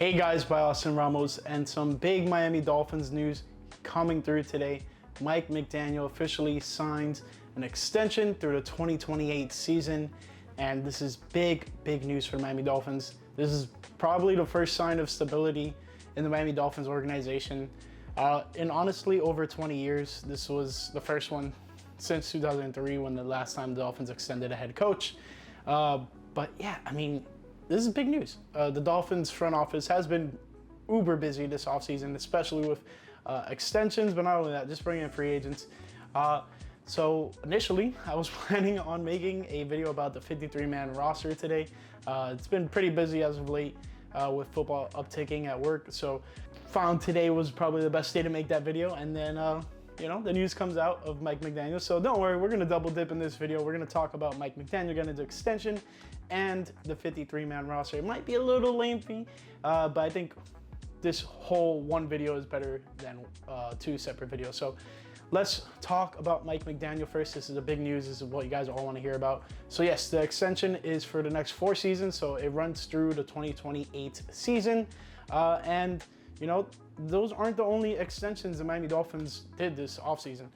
Hey guys, by Austin Ramos, and some big Miami Dolphins news coming through today. Mike McDaniel officially signs an extension through the 2028 season, and this is big news for Miami Dolphins. This is probably the first sign of stability in the Miami Dolphins organization. In honestly, over 20 years, this was the first one since 2003 when the last time the Dolphins extended a head coach. But yeah, I mean, this is big news. The Dolphins front office has been uber busy this offseason, especially with extensions, but not only that, just bringing in free agents. So initially, I was planning on making a video about the 53-man roster today. It's been pretty busy as of late with football upticking at work, so found today was probably the best day to make that video. And then the news comes out of Mike McDaniel. So don't worry, we're gonna double dip in this video. We're gonna talk about Mike McDaniel getting into extension and the 53-man roster. It might be a little lengthy, but I think this whole one video is better than two separate videos. So let's talk about Mike McDaniel first. This is a big news. This is what you guys all want to hear about. So yes, the extension is for the next 4 seasons. So it runs through the 2028 season. And those aren't the only extensions the Miami Dolphins did this offseason.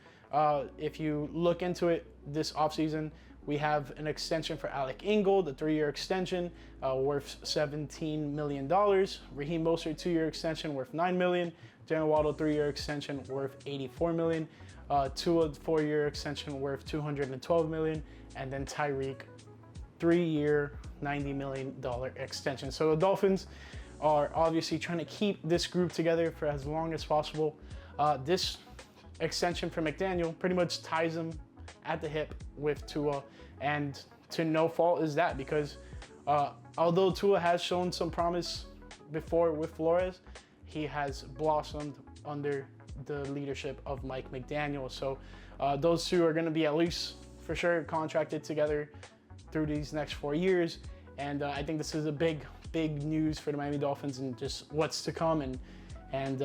If you look into it this offseason, we have an extension for Alec Ingold, a 3-year extension worth $17 million. Raheem Mostert, 2-year extension worth $9 million. Jalen Waddle, 3-year extension worth $84 million. Tua, 4-year extension worth $212 million. And then Tyreek, 3-year, $90 million extension. So the Dolphins are obviously trying to keep this group together for as long as possible. This extension for McDaniel pretty much ties him at the hip with Tua, and to no fault is that, because although Tua has shown some promise before with Flores, he has blossomed under the leadership of Mike McDaniel. So those two are going to be at least for sure contracted together through these next 4 years. And I think this is a big news for the Miami Dolphins and just what's to come. And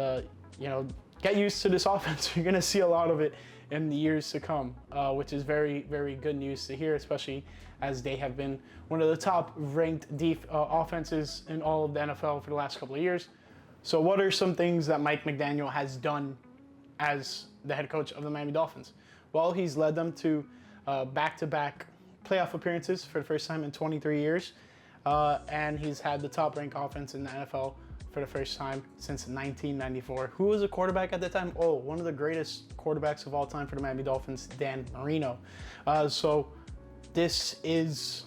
get used to this offense. You're going to see a lot of it in the years to come, which is very good news to hear, especially as they have been one of the top ranked offenses in all of the NFL for the last couple of years. So what are some things that Mike McDaniel has done as the head coach of the Miami Dolphins? Well, he's led them to back-to-back playoff appearances for the first time in 23 years. And he's had the top ranked offense in the NFL for the first time since 1994. Who was a quarterback at the time? Oh, one of the greatest quarterbacks of all time for the Miami Dolphins, Dan Marino. So this is,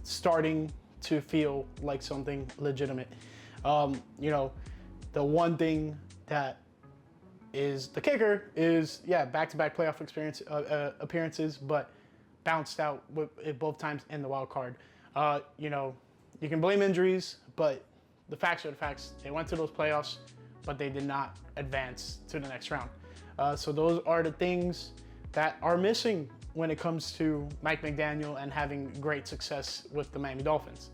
starting to feel like something legitimate. The one thing that is the kicker is, back-to-back playoff appearances, but bounced out both times in the wild card. You can blame injuries, but the facts are the facts. They went to those playoffs, but they did not advance to the next round. So those are the things that are missing when it comes to Mike McDaniel and having great success with the Miami Dolphins.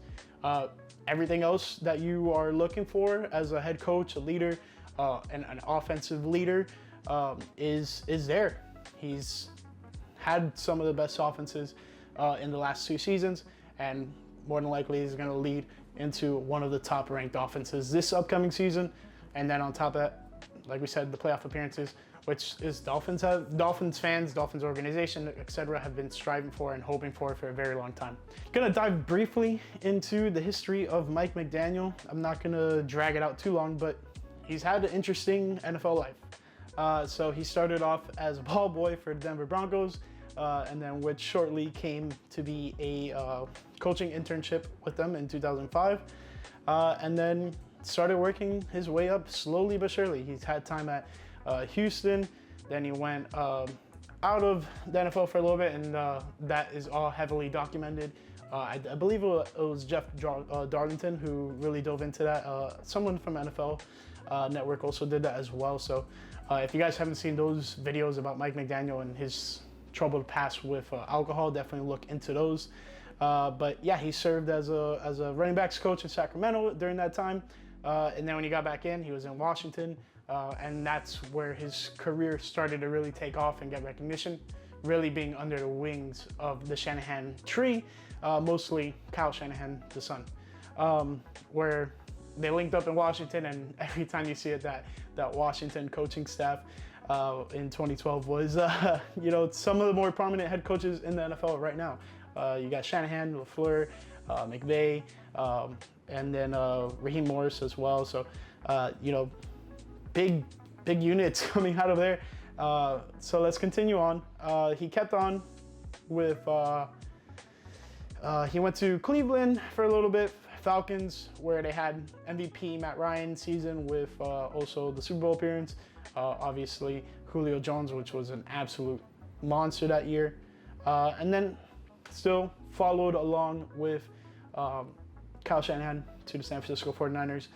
Everything else that you are looking for as a head coach, a leader, and an offensive leader is there. He's had some of the best offenses in the last 2 seasons, and more than likely he's going to lead into one of the top ranked offenses this upcoming season. And then on top of that, like we said, the playoff appearances, which is Dolphins fans, Dolphins organization, etc., have been striving for and hoping for a very long time. Gonna dive briefly into the history of Mike McDaniel. I'm not gonna drag it out too long, but he's had an interesting NFL life. So he started off as a ball boy for the Denver Broncos, and then which shortly came to be a coaching internship with them in 2005, and then started working his way up slowly but surely. He's had time at Houston, then he went out of the NFL for a little bit, and that is all heavily documented. I believe it was Jeff Darlington who really dove into that. Someone from NFL Network also did that as well. So if you guys haven't seen those videos about Mike McDaniel and his troubled past with alcohol, definitely look into those. But yeah, he served as a running backs coach in Sacramento during that time. And then when he got back in, he was in Washington. And that's where his career started to really take off and get recognition, really being under the wings of the Shanahan tree, mostly Kyle Shanahan, the son. where they linked up in Washington, and every time you see it, that Washington coaching staff in 2012 was, some of the more prominent head coaches in the NFL right now. You got Shanahan, LaFleur, McVay, and then Raheem Morris as well. So, big units coming out of there. So let's continue on. He kept on with, he went to Cleveland for a little bit, Falcons, where they had MVP Matt Ryan season with also the Super Bowl appearance. Obviously, Julio Jones, which was an absolute monster that year. And then still followed along with Kyle Shanahan to the San Francisco 49ers,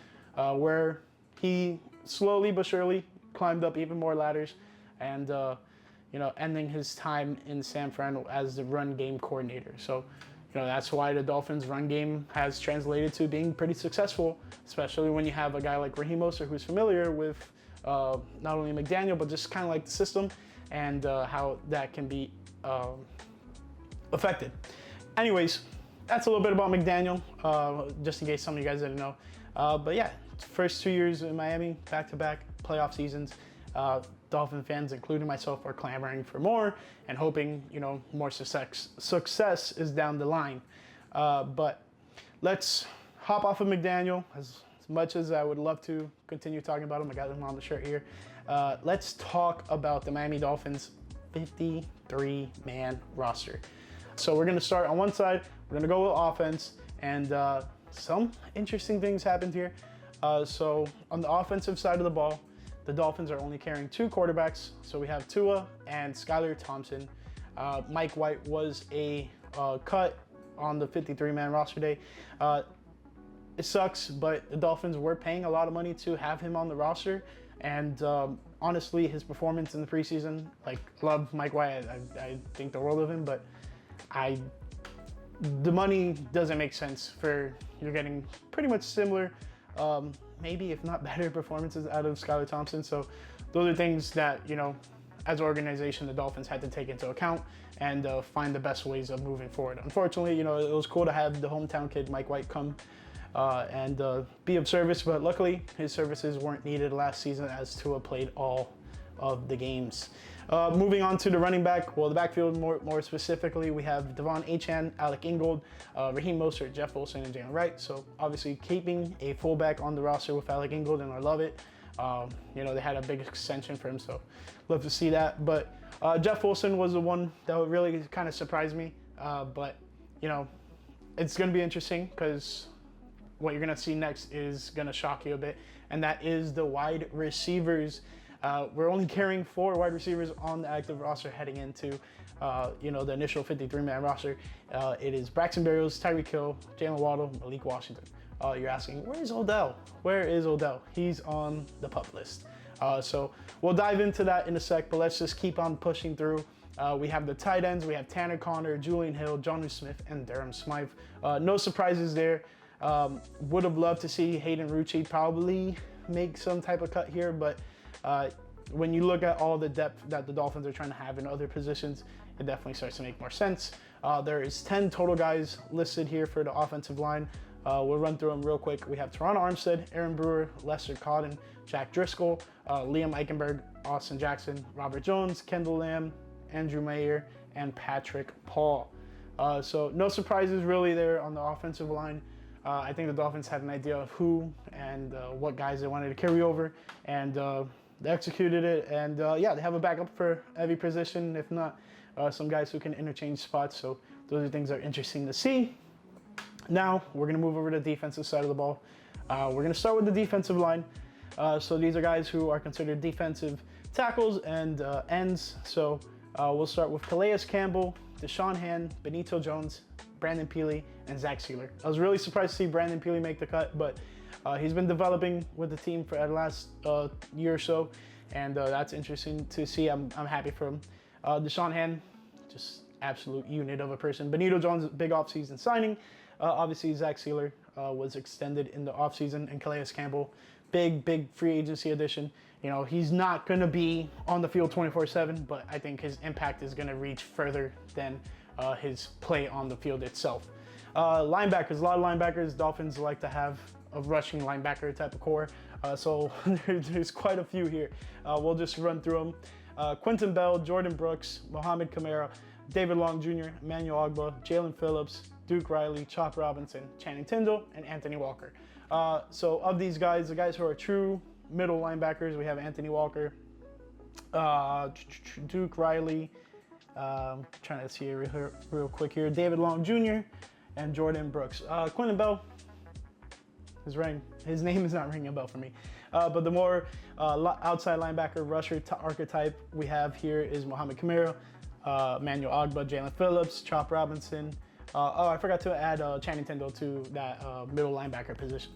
where he slowly but surely climbed up even more ladders and, ending his time in San Fran as the run game coordinator. So, that's why the Dolphins' run game has translated to being pretty successful, especially when you have a guy like Raheem Mostert who's familiar with not only McDaniel, but just kind of like the system and how that can be affected. Anyways, that's a little bit about McDaniel, just in case some of you guys didn't know. But yeah, first 2 years in Miami, back-to-back playoff seasons. Dolphin fans, including myself, are clamoring for more and hoping, more success is down the line. But let's hop off of McDaniel. As much as I would love to continue talking about him, I got him on the shirt here. Let's talk about the Miami Dolphins 53-man roster. So we're going to start on one side. We're going to go with offense, and some interesting things happened here. So on the offensive side of the ball, the Dolphins are only carrying 2 quarterbacks. So we have Tua and Skylar Thompson. Mike White was a cut on the 53-man roster day. It sucks, but the Dolphins were paying a lot of money to have him on the roster. And honestly, his performance in the preseason, love Mike White. I think the world of him, but the money doesn't make sense for, you're getting pretty much similar, maybe if not better performances out of Skylar Thompson. So those are things that, as an organization, the Dolphins had to take into account and find the best ways of moving forward. Unfortunately, it was cool to have the hometown kid, Mike White, come and be of service, but luckily his services weren't needed last season as Tua played all of the games. Moving on to the running back, the backfield more specifically, we have Devon Achane, Alec Ingold, Raheem Mostert, Jeff Wilson, and Jalen Wright. So obviously keeping a fullback on the roster with Alec Ingold, and I love it. They had a big extension for him, so love to see that. But Jeff Wilson was the one that would really kind of surprise me. But it's going to be interesting because what you're going to see next is going to shock you a bit, and that is the wide receivers. We're only carrying 4 wide receivers on the active roster heading into, the initial 53-man roster. It is Braxton Berrios, Tyreek Hill, Jalen Waddle, Malik Washington. You're asking, where is Odell? Where is Odell? He's on the PUP list. So we'll dive into that in a sec, but let's just keep on pushing through. We have the tight ends. We have Tanner Conner, Julian Hill, Jonnu Smith, and Durham Smythe. No surprises there. Would have loved to see Hayden Rucci probably make some type of cut here, but when you look at all the depth that the Dolphins are trying to have in other positions, it definitely starts to make more sense. There is 10 total guys listed here for the offensive line. We'll run through them real quick. We have Teron Armstead, Aaron Brewer, Lester Cotton, Jack Driscoll, Liam Eichenberg, Austin Jackson, Robert Jones, Kendall Lamb, Andrew Mayer, and Patrick Paul. So no surprises really there on the offensive line. I think the Dolphins had an idea of who and what guys they wanted to carry over, and they executed it. And they have a backup for every position, if not some guys who can interchange spots. So those are things that are interesting to see. Now we're going to move over to the defensive side of the ball. We're going to start with the defensive line. So these are guys who are considered defensive tackles and ends. So we'll start with Calais Campbell, Deshaun Hand, Benito Jones, Brandon Peely, and Zach Sealer. I was really surprised to see Brandon Peely make the cut, but he's been developing with the team for the last year or so, and that's interesting to see. I'm happy for him. Deshaun Hand, just absolute unit of a person. Benito Jones, big offseason signing. Obviously, Zach Sealer was extended in the offseason, and Calais Campbell, big free agency addition. He's not going to be on the field 24/7, but I think his impact is going to reach further than his play on the field itself. Linebackers, a lot of linebackers. Dolphins like to have a rushing linebacker type of core. So there's quite a few here. We'll just run through them. Quentin Bell, Jordan Brooks, Mohamed Kamara, David Long Jr., Emmanuel Ogbah, Jalen Phillips, Duke Riley, Chop Robinson, Channing Tindall, and Anthony Walker. So of these guys, the guys who are true middle linebackers, we have Anthony Walker, Duke Riley, trying to see it real quick here, David Long Jr., and Jordan Brooks. Quentin Bell, his name is not ringing a bell for me. But the more outside linebacker rusher archetype we have here is Mohamed Kamara, Emmanuel Ogbah, Jalen Phillips, Chop Robinson. I forgot to add Channing Tindall to that middle linebacker position.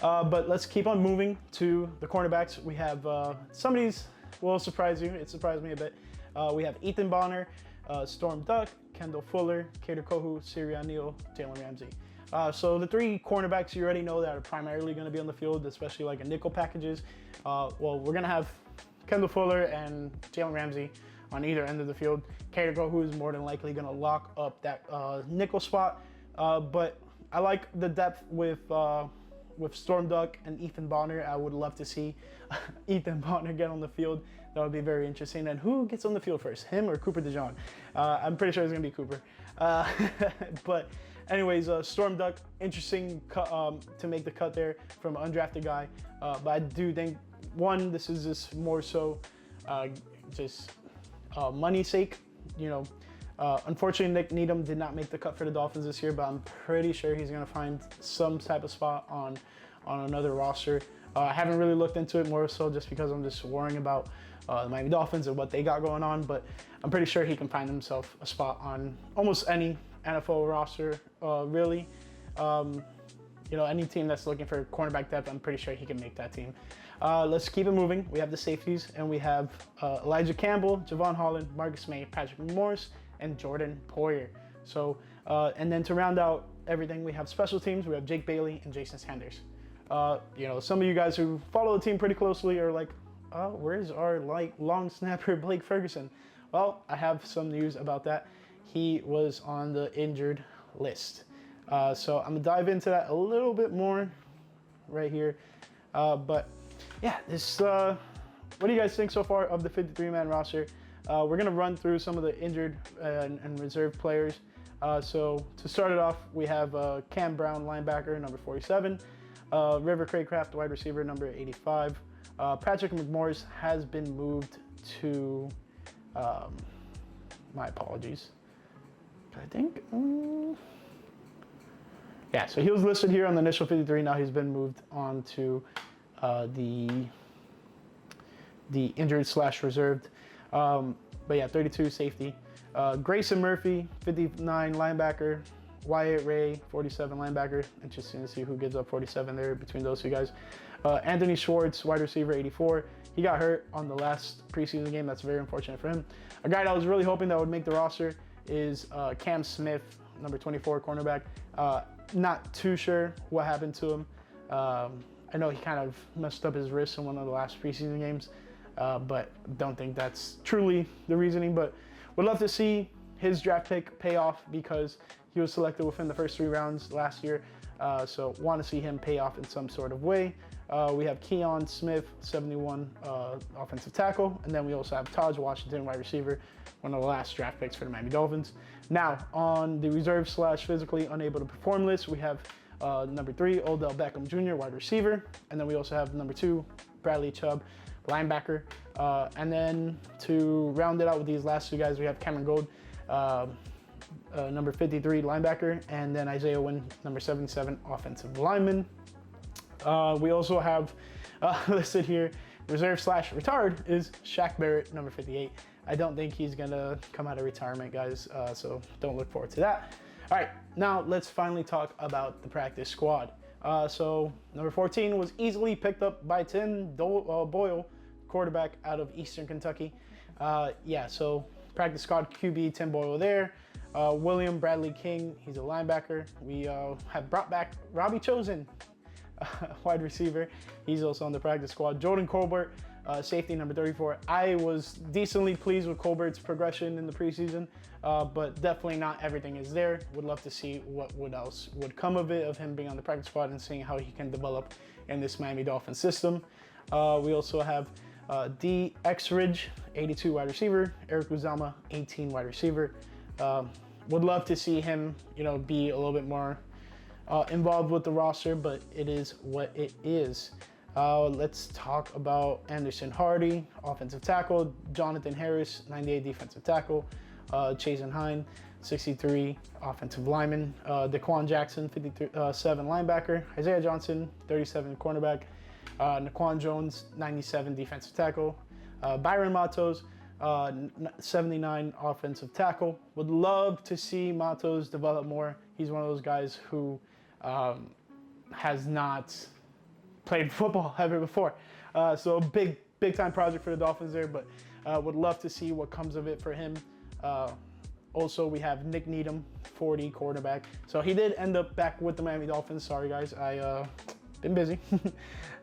But let's keep on moving to the cornerbacks. We have some of these will surprise you. It surprised me a bit. We have Ethan Bonner, Storm Duck, Kendall Fuller, Kader Kohu, Sirianni Neal, Jalen Ramsey. So the three cornerbacks you already know that are primarily going to be on the field, especially like in nickel packages. Well, we're going to have Kendall Fuller and Jalen Ramsey on either end of the field. Kader Kohu is more than likely going to lock up that nickel spot. But I like the depth with Storm Duck and Ethan Bonner. I would love to see Ethan Bonner get on the field. That would be very interesting. And who gets on the field first, him or Cooper DeJean? I'm pretty sure it's going to be Cooper. But anyways, Storm Duck, interesting to make the cut there from an undrafted guy. But I do think, one, this is just more so just money's sake. You know, unfortunately, Nick Needham did not make the cut for the Dolphins this year, but I'm pretty sure he's going to find some type of spot on another roster. I haven't really looked into it, more so just because I'm just worrying about the Miami Dolphins and what they got going on, but I'm pretty sure he can find himself a spot on almost any NFL roster, really. You know, any team that's looking for cornerback depth, I'm pretty sure he can make that team. Let's keep it moving. We have the safeties, and we have Elijah Campbell, Javon Holland, Marcus May, Patrick Morris, and Jordan Poyer. So, and then to round out everything, we have special teams. We have Jake Bailey and Jason Sanders. You know, some of you guys who follow the team pretty closely are like, oh, where's our long snapper Blake Ferguson? Well, I have some news about that. He was on the injured list. So I'm gonna dive into that a little bit more right here. But yeah, this, what do you guys think so far of the 53-man roster? We're gonna run through some of the injured and reserve players. So to start it off, we have Cam Brown, linebacker, number 47. River Craycraft, wide receiver, number 85. Patrick McMorris has been moved to, my apologies. I think, yeah, so he was listed here on the initial 53. Now he's been moved on to the injured / reserved. But yeah, 32 safety. Grayson Murphy, 59 linebacker. Wyatt Ray, 47 linebacker. Interesting to see who gives up 47 there between those two guys. Anthony Schwartz, wide receiver, 84. He got hurt on the last preseason game. That's very unfortunate for him. A guy that I was really hoping that would make the roster is Cam Smith, number 24 cornerback. Not too sure what happened to him. I know he kind of messed up his wrist in one of the last preseason games, but don't think that's truly the reasoning. But would love to see his draft pick pay off because he was selected within the first 3 rounds last year. So want to see him pay off in some sort of way. We have Keon Smith, 71 offensive tackle. And then we also have Taj Washington, wide receiver, one of the last draft picks for the Miami Dolphins. Now, on the reserve / physically unable to perform list, we have number 3, Odell Beckham Jr., wide receiver. And then we also have number 2, Bradley Chubb, linebacker. And then to round it out with these last 2 guys, we have Cameron Gold, number 53 linebacker, and then Isaiah Wynn, number 77 offensive lineman. We also have listed here, reserve / retired is Shaq Barrett, number 58. I don't think he's gonna come out of retirement, guys, so don't look forward to that. All right, now let's finally talk about the practice squad. So number 14 was easily picked up by Tim Boyle, quarterback out of Eastern Kentucky. Yeah, so practice squad QB Tim Boyle there. William Bradley King, he's a linebacker. We have brought back Robbie Chosen, wide receiver. He's also on the practice squad. Jordan Colbert, safety number 34. I was decently pleased with Colbert's progression in the preseason, but definitely not everything is there. Would love to see what else would come of it, of him being on the practice squad and seeing how he can develop in this Miami Dolphins system. We also have D. Exridge, 82 wide receiver, Eric Uzama, 18 wide receiver. Would love to see him, be a little bit more involved with the roster, but it is what it is. Let's talk about Anderson Hardy, offensive tackle, Jonathan Harris, 98 defensive tackle, Chasen Hine, 63 offensive lineman, Daquan Jackson, 57 linebacker, Isaiah Johnson, 37 cornerback, Naquan Jones, 97 defensive tackle, Byron Matos, 79 offensive tackle. Would love to see Matos develop more. He's one of those guys who has not played football ever before. So a big time project for the Dolphins there, but would love to see what comes of it for him. Also, we have Nick Needham, 40 quarterback. So he did end up back with the Miami Dolphins. Sorry guys, I been busy.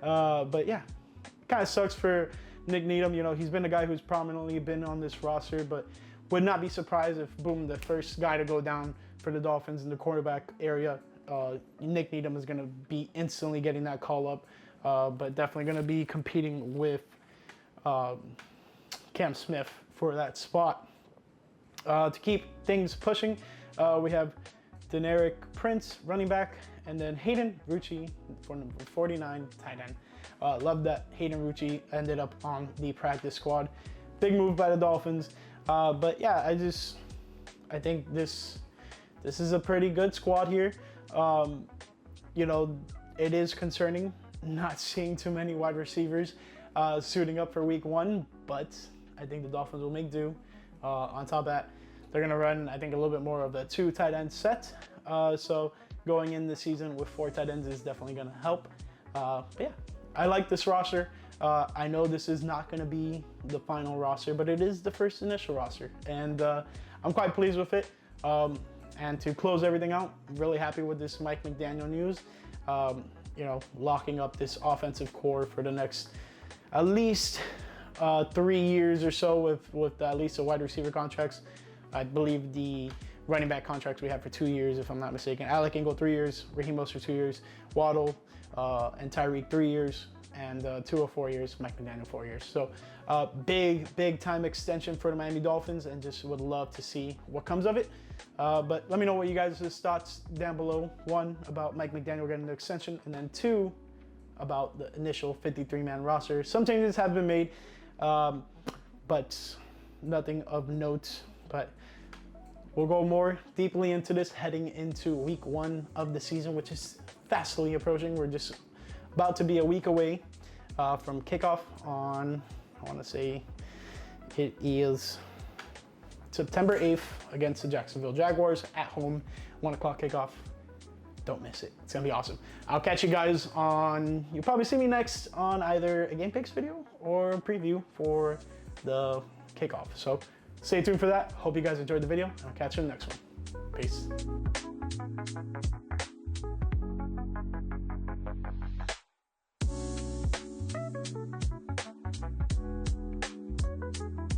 But yeah, kind of sucks for Nick Needham. He's been a guy who's prominently been on this roster, but would not be surprised if, boom, the first guy to go down for the Dolphins in the quarterback area, Nick Needham is going to be instantly getting that call up, but definitely going to be competing with Cam Smith for that spot. To keep things pushing, we have Deneric Prince, running back, and then Hayden Rucci for number 49, tight end. Love that Hayden Rucci ended up on the practice squad. Big move by the Dolphins. But yeah, I think this is a pretty good squad here. It is concerning not seeing too many wide receivers suiting up for week 1, but I think the Dolphins will make do. On top of that, they're going to run, I think, a little bit more of the 2 tight end set. So going in the season with 4 tight ends is definitely going to help. But yeah, I like this roster. I know this is not going to be the final roster, but it is the first initial roster, and I'm quite pleased with it. And to close everything out, I'm really happy with this Mike McDaniel news. Locking up this offensive core for the next at least 3 years or so with at least the wide receiver contracts. I believe the running back contracts we have for 2 years, if I'm not mistaken. Alec Ingold 3 years, Raheem Mostert 2 years, Waddle and Tyreek 3 years, and Tua 4 years, Mike McDaniel 4 years. So big time extension for the Miami Dolphins, and just would love to see what comes of it. But let me know what you guys' thoughts down below. 1, about Mike McDaniel getting the extension, and then 2, about the initial 53-man roster. Some changes have been made, but nothing of note. But we'll go more deeply into this heading into week 1 of the season, which is fastly approaching. We're just about to be a week away from kickoff on, I want to say it is September 8th against the Jacksonville Jaguars at home, 1 o'clock kickoff. Don't miss it. It's going to be awesome. I'll catch you guys on, you'll probably see me next on either a game picks video or a preview for the kickoff. So stay tuned for that. Hope you guys enjoyed the video, and I'll catch you in the next one. Peace.